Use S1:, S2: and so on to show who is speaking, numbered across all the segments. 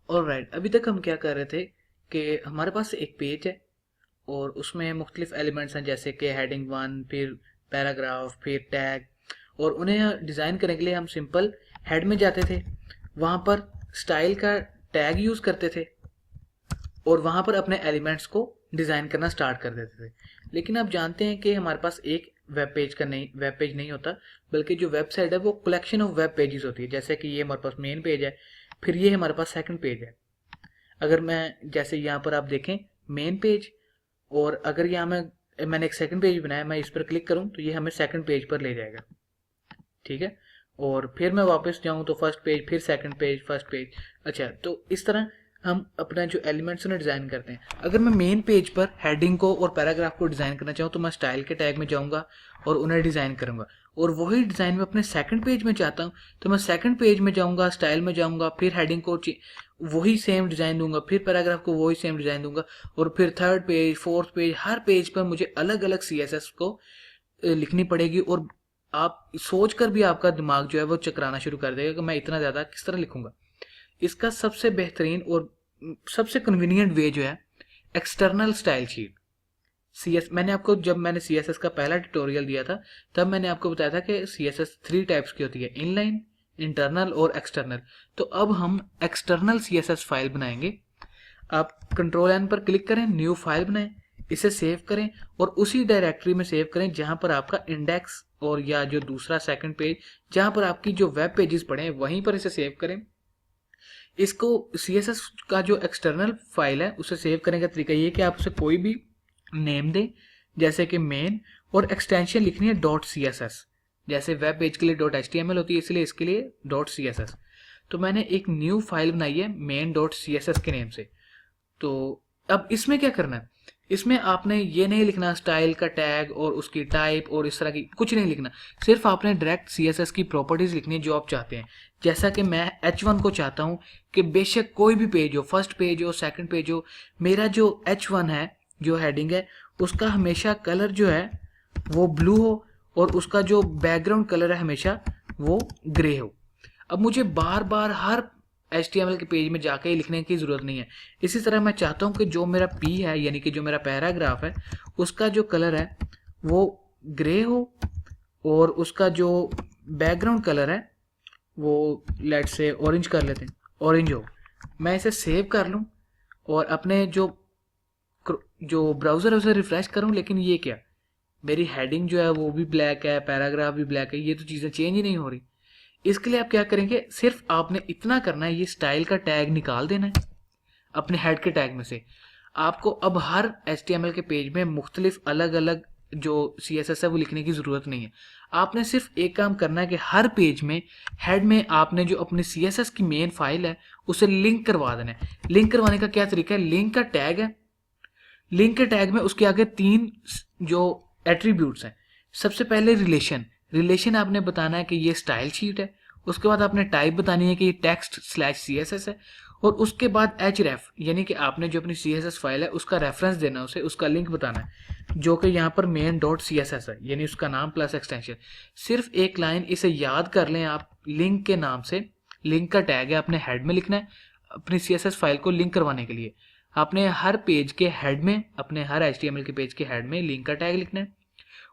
S1: Alright, अभी तक हम क्या कर रहे थे कि हमारे पास एक पेज है और उसमें मुख्तलिफ एलिमेंट्स हैं, जैसे कि हेडिंग वन, फिर पैराग्राफ, फिर टैग। और उन्हें डिज़ाइन करने के लिए हम सिंपल हेड में जाते थे, वहाँ पर स्टाइल का टैग यूज़ करते थे और वहाँ पर अपने एलिमेंट्स को डिज़ाइन करना स्टार्ट कर देते थे। लेकिन आप जानते हैं कि हमारे पास एक वेब पेज नहीं होता, बल्कि जो वेबसाइट है वो कलेक्शन ऑफ वेब पेजेस होती है। जैसे कि ये हमारे पास मेन पेज है, फिर ये हमारे पास सेकंड पेज है। अगर मैं जैसे यहाँ पर आप देखें मेन पेज, और अगर यहाँ मैंने एक सेकंड पेज बनाया, मैं इस पर क्लिक करूँ तो ये हमें सेकंड पेज पर ले जाएगा। ठीक है, और फिर मैं वापस जाऊँ तो फर्स्ट पेज, फिर सेकंड पेज, फर्स्ट पेज। अच्छा, तो इस तरह हम अपना जो एलिमेंट्स उन्हें डिज़ाइन करते हैं। अगर मैं मेन पेज पर हेडिंग को और पैराग्राफ को डिज़ाइन करना चाहूँ तो मैं स्टाइल के टैग में जाऊँगा और उन्हें डिज़ाइन करूँगा। और वही डिज़ाइन में अपने सेकंड पेज में चाहता हूँ तो मैं सेकंड पेज में जाऊँगा, स्टाइल में जाऊँगा, फिर हेडिंग को वही सेम डिज़ाइन दूंगा, फिर पैराग्राफ को वही सेम डिज़ाइन दूंगा, और फिर थर्ड पेज, फोर्थ पेज, हर पेज पर मुझे अलग अलग CSS को लिखनी पड़ेगी। और आप सोच कर भी आपका दिमाग जो है वो चकराना शुरू कर देगा कि मैं इतना ज़्यादा किस तरह लिखूंगा। इसका सबसे बेहतरीन और सबसे कन्वीनियंट वे जो है एक्सटर्नल स्टाइल शीट। मैंने आपको, जब मैंने CSS का पहला ट्यूटोरियल दिया था, तब मैंने आपको बताया था कि CSS 3 टाइप्स की होती है, इनलाइन, इंटरनल और एक्सटर्नल। तो अब हम एक्सटर्नल CSS फाइल बनाएंगे। आप कंट्रोल एन पर क्लिक करें, न्यू फाइल बनाएं, इसे सेव करें और उसी डायरेक्टरी में सेव करें जहां पर आपका इंडेक्स और या जो दूसरा सेकंड पेज, जहां पर आपकी जो वेब पेजेस पड़े हैं वहीं पर इसे सेव करें। इसको CSS का जो एक्सटर्नल फाइल है उसे सेव करने का तरीका ये है कि आप उसे कोई भी नेम दें, जैसे कि मेन, और एक्सटेंशन लिखनी है .css। जैसे वेब पेज के लिए .html होती है, इसलिए इसके लिए .css। तो मैंने एक न्यू फाइल बनाई है main.css के नेम से। तो अब इसमें क्या करना है, इसमें आपने ये नहीं लिखना स्टाइल का टैग और उसकी टाइप और इस तरह की कुछ नहीं लिखना। सिर्फ आपने डायरेक्ट CSS की प्रॉपर्टीज लिखनी है जो आप चाहते हैं। जैसा कि मैं H1 को चाहता हूं कि बेशक कोई भी पेज हो, फर्स्ट पेज हो, सेकंड पेज हो, मेरा जो H1 है, जो हेडिंग है, उसका हमेशा कलर जो है वो ब्लू हो और उसका जो बैकग्राउंड कलर है हमेशा वो ग्रे हो। अब मुझे बार बार हर HTML के पेज में जाके लिखने की ज़रूरत नहीं है। इसी तरह मैं चाहता हूँ कि जो मेरा P है, यानी कि जो मेरा पैराग्राफ है, उसका जो कलर है वो ग्रे हो और उसका जो बैकग्राउंड कलर है वो लेट्स से ऑरेंज कर लेते हैं, ऑरेंज हो। मैं इसे सेव कर लूँ और अपने जो ब्राउज़र है उसे रिफ्रेश करूँ, लेकिन ये क्या, मेरी हेडिंग जो है वो भी ब्लैक है, पैराग्राफ भी ब्लैक है, ये तो चीज़ें चेंज ही नहीं हो रही। इसके लिए आप क्या करेंगे, सिर्फ आपने इतना करना है, ये स्टाइल का टैग निकाल देना है अपने हेड के टैग में से। आपको अब हर HTML के पेज में मुख्तलिफ अलग अलग जो CSS है वो लिखने की ज़रूरत नहीं है। आपने सिर्फ एक काम करना है कि हर पेज में हेड में आपने जो अपनी CSS की मेन फाइल है उसे लिंक करवा देना है। लिंक करवाने का क्या तरीका है, लिंक का टैग है, लिंक के टैग में उसके आगे 3 जो एट्रीब्यूट्स हैं। सबसे पहले रिलेशन, रिलेशन आपने बताना है कि ये स्टाइल शीट है। उसके बाद आपने टाइप बतानी है कि ये टेक्स्ट/CSS है। और उसके बाद href, यानी कि आपने जो अपनी CSS फाइल है उसका रेफरेंस देना है, उसे उसका लिंक बताना है, जो कि यहाँ पर main.css है, यानी उसका नाम प्लस एक्सटेंशन। सिर्फ एक लाइन इसे याद कर लें आप, लिंक के नाम से, लिंक का टैग है, अपने हेड में लिखना है अपनी CSS फाइल को लिंक करवाने के लिए। आपने हर पेज के हेड में, अपने हर HTML के पेज के हेड में लिंक का टैग लिखना है।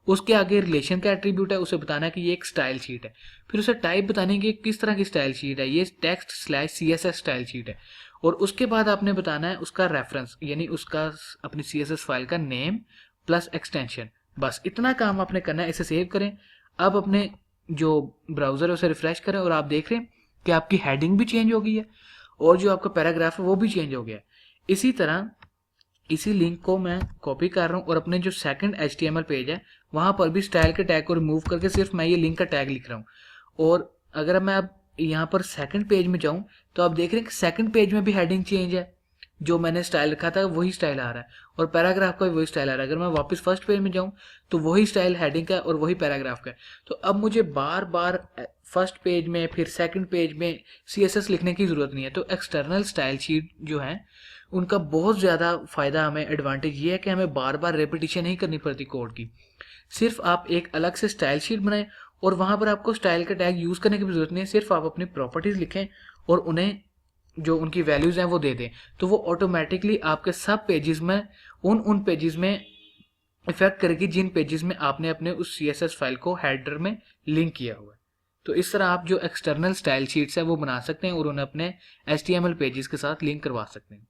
S1: उसके आगे रिलेशन का एट्रीब्यूट है, उसे बताना है कि ये एक स्टाइल शीट है। फिर उसे टाइप बताने की किस तरह की स्टाइल शीट है, ये टेक्स्ट/CSS स्टाइल शीट है। और उसके बाद आपने बताना है उसका रेफरेंस, यानी उसका अपनी CSS फाइल का नेम प्लस एक्सटेंशन। बस इतना काम आपने करना है। इसे सेव करें। अब अपने जो ब्राउजर है उसे रिफ्रेश करें और आप देख रहे हैं कि आपकी हेडिंग भी चेंज हो गई है और जो आपका पैराग्राफ है वो भी चेंज हो गया है। इसी तरह इसी लिंक को मैं कॉपी कर रहा हूँ और अपने जो सेकंड HTML पेज है वहां पर भी स्टाइल के टैग को रिमूव करके सिर्फ मैं ये लिंक का टैग लिख रहा हूँ। और अगर मैं अब यहाँ पर सेकंड पेज में जाऊँ तो आप देख रहे हैं कि सेकंड पेज में भी हेडिंग चेंज है, जो मैंने स्टाइल रखा था वही स्टाइल आ रहा है और पैराग्राफ का भी वही स्टाइल आ रहा है। अगर मैं वापस फर्स्ट पेज में जाऊँ तो वही स्टाइल हेडिंग का और वही पैराग्राफ का है। तो अब मुझे बार बार फर्स्ट पेज में फिर सेकंड पेज में CSS लिखने की ज़रूरत नहीं है। तो एक्सटर्नल स्टाइल शीट जो है उनका बहुत ज़्यादा फ़ायदा, हमें एडवांटेज ये है कि हमें बार बार रेपिटेशन नहीं करनी पड़ती कोड की। सिर्फ आप एक अलग से स्टाइल शीट बनाएं और वहाँ पर आपको स्टाइल का टैग यूज़ करने की भी ज़रूरत नहीं है। सिर्फ आप अपनी प्रॉपर्टीज़ लिखें और उन्हें जो उनकी वैल्यूज़ हैं वो दे दें, तो वो ऑटोमेटिकली आपके सब पेजेस में उन पेजेस में इफेक्ट करेगी जिन पेजेस में आपने अपने उस CSS फाइल को हेडर में लिंक किया हुआ है। तो इस तरह आप जो एक्सटर्नल स्टाइल शीट्स है वो बना सकते हैं और उन्हें अपने HTML पेजेस के साथ लिंक करवा सकते हैं।